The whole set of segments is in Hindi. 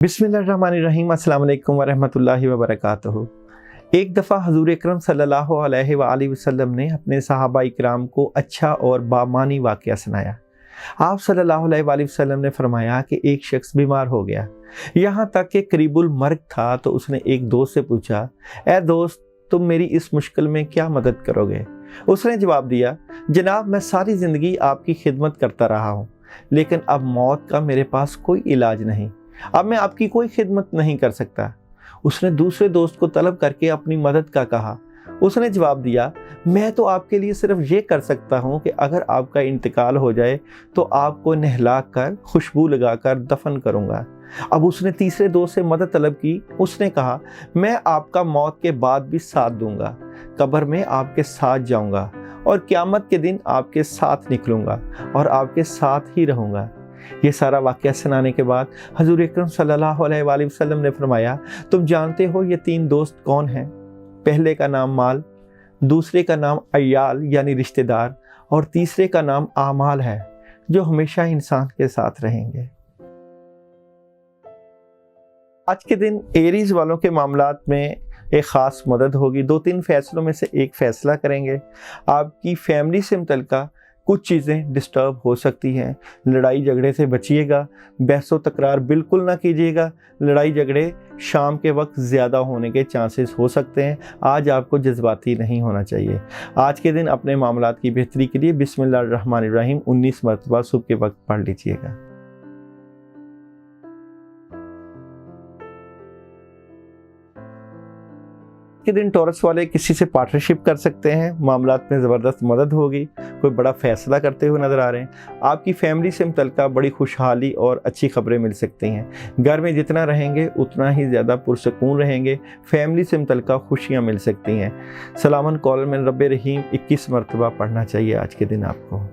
बिस्मिल्लाहिर्रहमानिर्रहीम। अस्सलाम वालेकुम वरहमतुल्लाहि वबरकातुहू। एक दफ़ा हज़ूर अकरम सल्लल्लाहु अलैहि वसल्लम ने अपने सहाबा इकराम को अच्छा और बामानी वाक़या सुनाया। आप सल्लल्लाहु अलैहि वसल्लम ने फरमाया कि एक शख्स बीमार हो गया, यहाँ तक कि करीबुल मर्ग था, तो उसने एक दोस्त से पूछा, ए दोस्त, तुम मेरी इस मुश्किल में क्या मदद करोगे? उसने जवाब दिया, जनाब, मैं सारी ज़िंदगी आपकी खिदमत करता रहा हूँ, लेकिन अब मौत का मेरे पास कोई इलाज नहीं, अब मैं आपकी कोई खिदमत नहीं कर सकता। उसने दूसरे दोस्त को तलब करके अपनी मदद का कहा। उसने जवाब दिया, मैं तो आपके लिए सिर्फ ये कर सकता हूँ कि अगर आपका इंतकाल हो जाए तो आपको नहला कर खुशबू लगाकर दफन करूँगा। अब उसने तीसरे दोस्त से मदद तलब की। उसने कहा, मैं आपका मौत के बाद भी साथ दूंगा, कब्र में आपके साथ जाऊंगा और क़यामत के दिन आपके साथ निकलूंगा और आपके साथ ही रहूंगा। ये सारा वाक़या सुनाने के बाद हज़ूर अकरम सल्लल्लाहु अलैहि वसल्लम ने फरमाया, तुम जानते हो ये तीन दोस्त कौन हैं? पहले का नाम माल, दूसरे का नाम अय्याल यानी रिश्तेदार, और तीसरे का नाम आमाल है, जो हमेशा इंसान के साथ रहेंगे। आज के दिन एरीज वालों के मामलात में एक ख़ास मदद होगी। 2-3 फैसलों में से एक फ़ैसला करेंगे। आपकी फैमिली से मुतल्लिक़ कुछ चीज़ें डिस्टर्ब हो सकती हैं। लड़ाई झगड़े से बचिएगा, बहसो तकरार बिल्कुल ना कीजिएगा। लड़ाई झगड़े शाम के वक्त ज़्यादा होने के चांसेस हो सकते हैं। आज आपको जज्बाती नहीं होना चाहिए। आज के दिन अपने मामलात की बेहतरी के लिए बिस्मिल्लाहिर्रहमानिर्रहीम 19 मरतबा सुबह के वक्त पढ़ लीजिएगा। के दिन टॉरस वाले किसी से पार्टनरशिप कर सकते हैं, मामलात में ज़बरदस्त मदद होगी, कोई बड़ा फैसला करते हुए नज़र आ रहे हैं। आपकी फैमिली से मुतल्लिक़ बड़ी खुशहाली और अच्छी खबरें मिल सकती हैं। घर में जितना रहेंगे उतना ही ज़्यादा पुरसकून रहेंगे। फैमिली से मुतल्लिक़ खुशियाँ मिल सकती हैं। सलामन कौल मिन रब्बिर रहीम 21 मरतबा पढ़ना चाहिए आज के दिन आपको।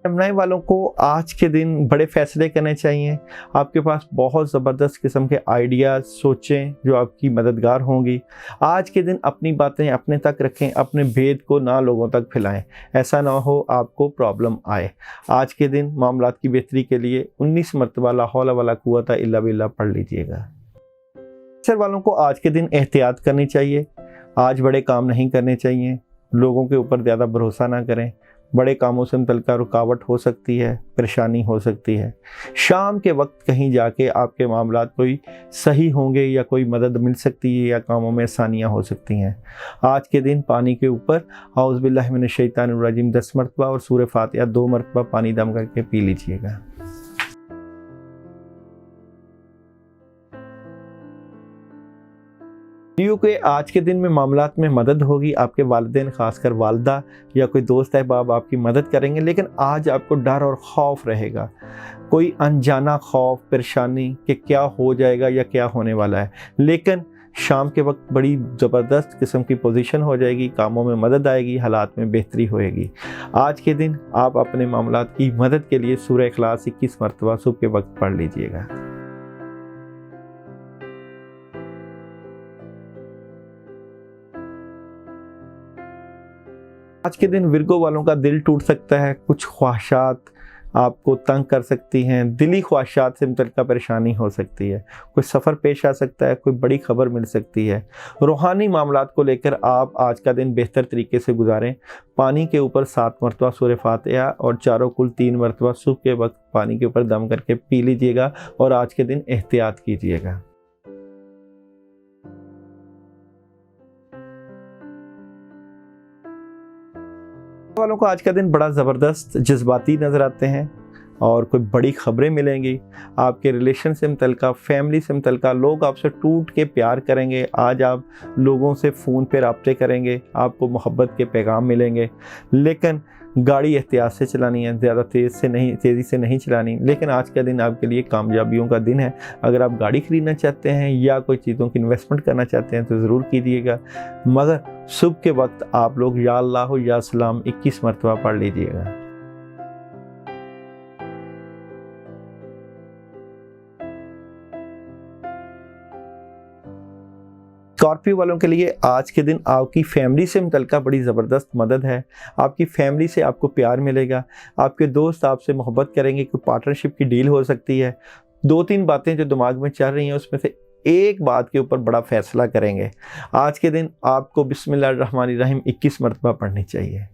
जमनाई वालों को आज के दिन बड़े फैसले करने चाहिए। आपके पास बहुत ज़बरदस्त किस्म के आइडियाज़, सोचें जो आपकी मददगार होंगी। आज के दिन अपनी बातें अपने तक रखें, अपने भेद को ना लोगों तक फैलाएं, ऐसा ना हो आपको प्रॉब्लम आए। आज के दिन मामलात की बेहतरी के लिए 19 मरतबा ला हौला वला कुव्वता इल्ला बिल्लाह पढ़ लीजिएगा। अक्सर वालों को आज के दिन एहतियात करनी चाहिए। आज बड़े काम नहीं करने चाहिए। लोगों के ऊपर ज़्यादा भरोसा ना करें। बड़े कामों से मुतल्लिक़ रुकावट हो सकती है, परेशानी हो सकती है। शाम के वक्त कहीं जाके आपके मामलात कोई सही होंगे या कोई मदद मिल सकती है या कामों में आसानियाँ हो सकती हैं। आज के दिन पानी के ऊपर औज़ु बिल्लाहि मिनश शैतानिर रजीम 10 मरतबा और सूरह फातिहा 2 मरतबा पानी दम करके पी लीजिएगा। के आज के दिन में मामलात में मदद होगी। आपके वालिदैन, खासकर वालदा या कोई दोस्त अहबाब आपकी मदद करेंगे, लेकिन आज आपको डर और खौफ रहेगा। कोई अनजाना खौफ, परेशानी कि क्या हो जाएगा या क्या होने वाला है। लेकिन शाम के वक्त बड़ी ज़बरदस्त किस्म की पोजीशन हो जाएगी, कामों में मदद आएगी, हालात में बेहतरी होएगी। आज के दिन आप अपने मामलात की मदद के लिए सूरह इखलास 21 मरतबा सुबह के वक्त पढ़ लीजिएगा। आज के दिन विर्गो वालों का दिल टूट सकता है। कुछ ख्वाहिशात आपको तंग कर सकती हैं। दिली ख्वाहिशात से मुतल्लिक़ परेशानी हो सकती है। कोई सफ़र पेश आ सकता है, कोई बड़ी खबर मिल सकती है। रूहानी मामलात को लेकर आप आज का दिन बेहतर तरीके से गुजारें। पानी के ऊपर 7 मरतबा सूरह फातिहा और चारों कुल 3 मरतबा सुबह के वक्त पानी के ऊपर दम करके पी लीजिएगा और आज के दिन एहतियात कीजिएगा। वालों को आज का दिन बड़ा ज़बरदस्त जज्बाती नज़र आते हैं और कोई बड़ी ख़बरें मिलेंगी। आपके रिलेशन से मुतल्लिक़, फैमिली से मुतल्लिक़ लोग आपसे टूट के प्यार करेंगे। आज आप लोगों से फ़ोन पे राब्ते करेंगे, आपको मोहब्बत के पैगाम मिलेंगे। लेकिन गाड़ी एहतियात से चलानी है, ज़्यादा तेज़ी से नहीं चलानी। लेकिन आज का दिन आपके लिए कामयाबियों का दिन है। अगर आप गाड़ी ख़रीदना चाहते हैं या कोई चीज़ों की इन्वेस्टमेंट करना चाहते हैं तो ज़रूर कीजिएगा। मगर सुबह के वक्त आप लोग या अल्लाह या सलाम 21 मरतबा पढ़ लीजिएगा। स्कॉर्पियो वालों के लिए आज के दिन आपकी फैमिली से मुतल्लिका बड़ी ज़बरदस्त मदद है। आपकी फैमिली से आपको प्यार मिलेगा, आपके दोस्त आपसे मोहब्बत करेंगे, कोई पार्टनरशिप की डील हो सकती है। 2-3 बातें जो दिमाग में चल रही हैं उसमें से एक बात के ऊपर बड़ा फैसला करेंगे। आज के दिन आपको बिस्मिल्लाहिर्रहमानिर्रहीम 21 मरतबा पढ़नी चाहिए।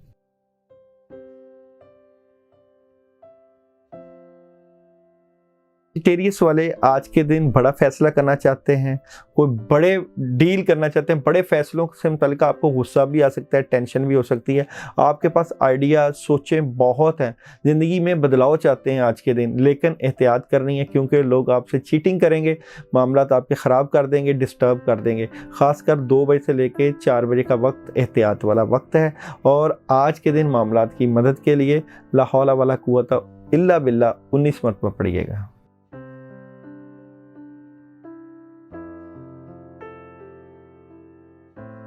सेजिटेरियस वाले आज के दिन बड़ा फैसला करना चाहते हैं, कोई बड़े डील करना चाहते हैं, बड़े फैसलों से मुतल्लिका आपको गुस्सा भी आ सकता है, टेंशन भी हो सकती है। आपके पास आइडिया सोचें बहुत हैं, ज़िंदगी में बदलाव चाहते हैं आज के दिन, लेकिन एहतियात करनी है क्योंकि लोग आपसे चीटिंग करेंगे, मामलात आपके ख़राब कर देंगे, डिस्टर्ब कर देंगे। ख़ासकर 2 बजे से लेकर 4 बजे का वक्त एहतियात वाला वक्त है। और आज के दिन मामलात की मदद के लिए ला हौला वला कुव्वता इल्ला बिल्लाह 19 मरतबा पढ़िएगा।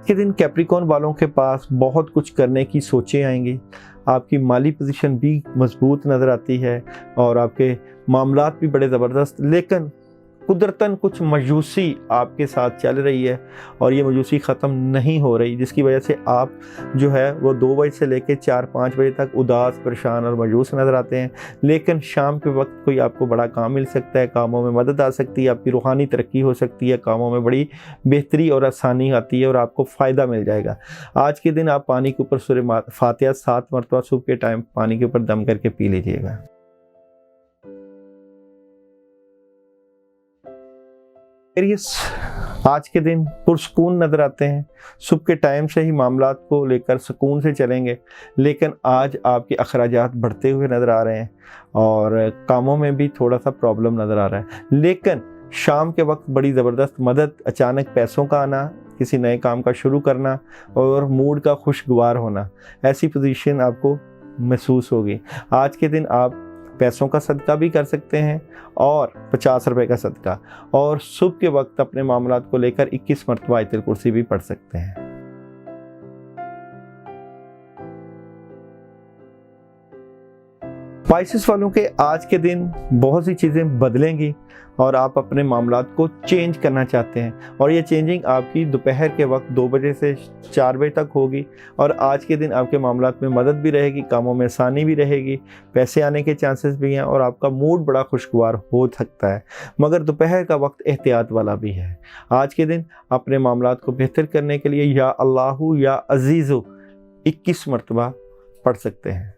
के दिन कैप्रिकॉर्न वालों के पास बहुत कुछ करने की सोचें आएंगी, आपकी माली पोजीशन भी मजबूत नज़र आती है और आपके मामलात भी बड़े ज़बरदस्त, लेकिन कुदरतन कुछ मायूसी आपके साथ चल रही है और ये मायूसी ख़त्म नहीं हो रही, जिसकी वजह से आप जो है वो 2 बजे से लेकर 4-5 बजे तक उदास, परेशान और मायूस नज़र आते हैं। लेकिन शाम के वक्त कोई आपको बड़ा काम मिल सकता है, कामों में मदद आ सकती है, आपकी रूहानी तरक्की हो सकती है, कामों में बड़ी बेहतरी और आसानी आती है और आपको फ़ायदा मिल जाएगा। आज के दिन आप पानी के ऊपर सूरह फातिहा 7 मरतबा सुबह के टाइम पानी के ऊपर दम करके पी लीजिएगा। आज के दिन पुरसुकून नज़र आते हैं, सुबह के टाइम से ही मामलात को लेकर सुकून से चलेंगे, लेकिन आज आपके अखराजात बढ़ते हुए नज़र आ रहे हैं और कामों में भी थोड़ा सा प्रॉब्लम नज़र आ रहा है। लेकिन शाम के वक्त बड़ी ज़बरदस्त मदद, अचानक पैसों का आना, किसी नए काम का शुरू करना और मूड का खुशगवार होना, ऐसी पोजीशन आपको महसूस होगी। आज के दिन आप पैसों का सदका भी कर सकते हैं और 50 रुपए का सदका, और सुबह के वक्त अपने मामलात को लेकर 21 मरतबा आयतुल कुर्सी भी पढ़ सकते हैं। स्पाइसेस वालों के आज के दिन बहुत सी चीज़ें बदलेंगी और आप अपने मामलात को चेंज करना चाहते हैं और ये चेंजिंग आपकी दोपहर के वक्त 2 बजे से 4 बजे तक होगी। और आज के दिन आपके मामलात में मदद भी रहेगी, कामों में आसानी भी रहेगी, पैसे आने के चांसेस भी हैं और आपका मूड बड़ा खुशगवार हो सकता है, मगर दोपहर का वक्त एहतियात वाला भी है। आज के दिन अपने मामलात को बेहतर करने के लिए या अल्लाहु या अजीज़ु 21 मरतबा पढ़ सकते हैं।